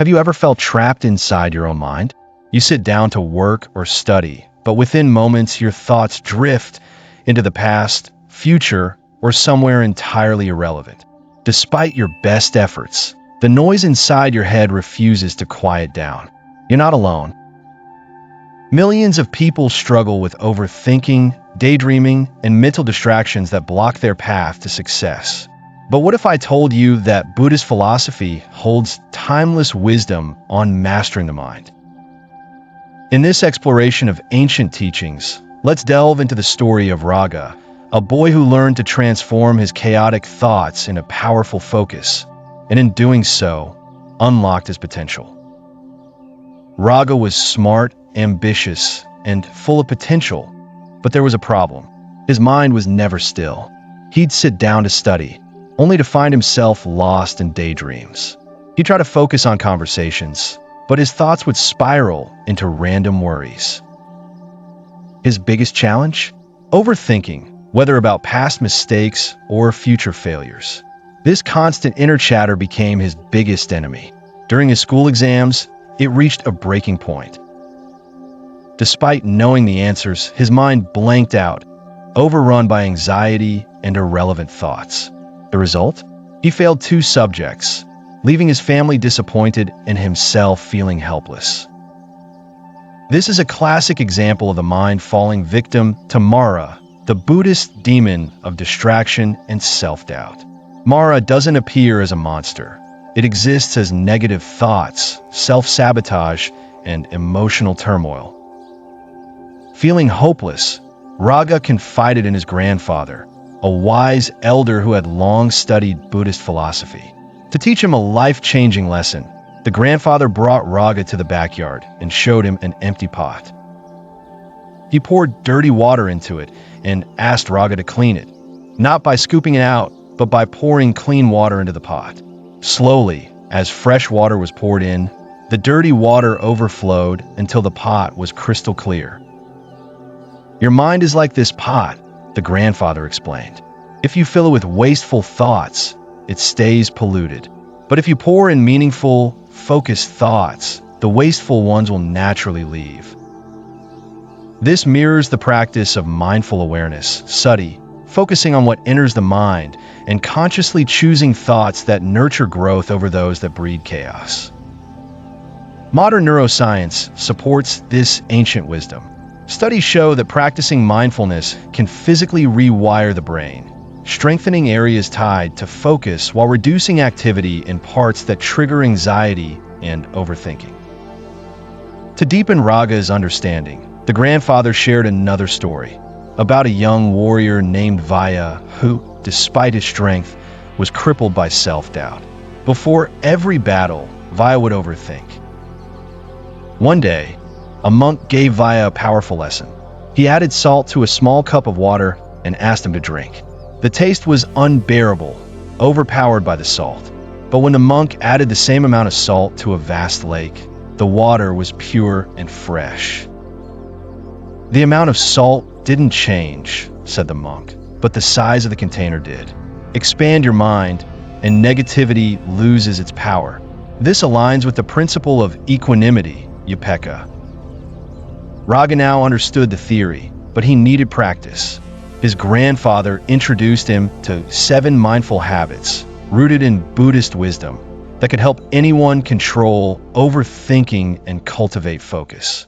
Have you ever felt trapped inside your own mind? You sit down to work or study, but within moments your thoughts drift into the past, future, or somewhere entirely irrelevant. Despite your best efforts, the noise inside your head refuses to quiet down. You're not alone. Millions of people struggle with overthinking, daydreaming, and mental distractions that block their path to success. But what if I told you that Buddhist philosophy holds timeless wisdom on mastering the mind? In this exploration of ancient teachings, let's delve into the story of Raga, a boy who learned to transform his chaotic thoughts into powerful focus, and in doing so, unlocked his potential. Raga was smart, ambitious, and full of potential, but there was a problem. His mind was never still. He'd sit down to study, only to find himself lost in daydreams. He'd try to focus on conversations, but his thoughts would spiral into random worries. His biggest challenge? Overthinking, whether about past mistakes or future failures. This constant inner chatter became his biggest enemy. During his school exams, it reached a breaking point. Despite knowing the answers, his mind blanked out, overrun by anxiety and irrelevant thoughts. The result? He failed 2 subjects, leaving his family disappointed and himself feeling helpless. This is a classic example of the mind falling victim to Mara, the Buddhist demon of distraction and self-doubt. Mara doesn't appear as a monster. It exists as negative thoughts, self-sabotage, and emotional turmoil. Feeling hopeless, Raga confided in his grandfather, a wise elder who had long studied Buddhist philosophy. To teach him a life-changing lesson, the grandfather brought Raga to the backyard and showed him an empty pot. He poured dirty water into it and asked Raga to clean it, not by scooping it out, but by pouring clean water into the pot. Slowly, as fresh water was poured in, the dirty water overflowed until the pot was crystal clear. Your mind is like this pot, the grandfather explained. If you fill it with wasteful thoughts, it stays polluted. But if you pour in meaningful, focused thoughts, the wasteful ones will naturally leave. This mirrors the practice of mindful awareness, sati, focusing on what enters the mind and consciously choosing thoughts that nurture growth over those that breed chaos. Modern neuroscience supports this ancient wisdom. Studies show that practicing mindfulness can physically rewire the brain, strengthening areas tied to focus while reducing activity in parts that trigger anxiety and overthinking. To deepen Raga's understanding, the grandfather shared another story about a young warrior named Vaya who, despite his strength, was crippled by self-doubt. Before every battle, Vaya would overthink. One day, a monk gave Vaya a powerful lesson. He added salt to a small cup of water and asked him to drink. The taste was unbearable, overpowered by the salt. But when the monk added the same amount of salt to a vast lake, the water was pure and fresh. The amount of salt didn't change, said the monk, but the size of the container did. Expand your mind, and negativity loses its power. This aligns with the principle of equanimity, upekkha. Raga now understood the theory, but he needed practice. His grandfather introduced him to 7 mindful habits, rooted in Buddhist wisdom, that could help anyone control overthinking and cultivate focus.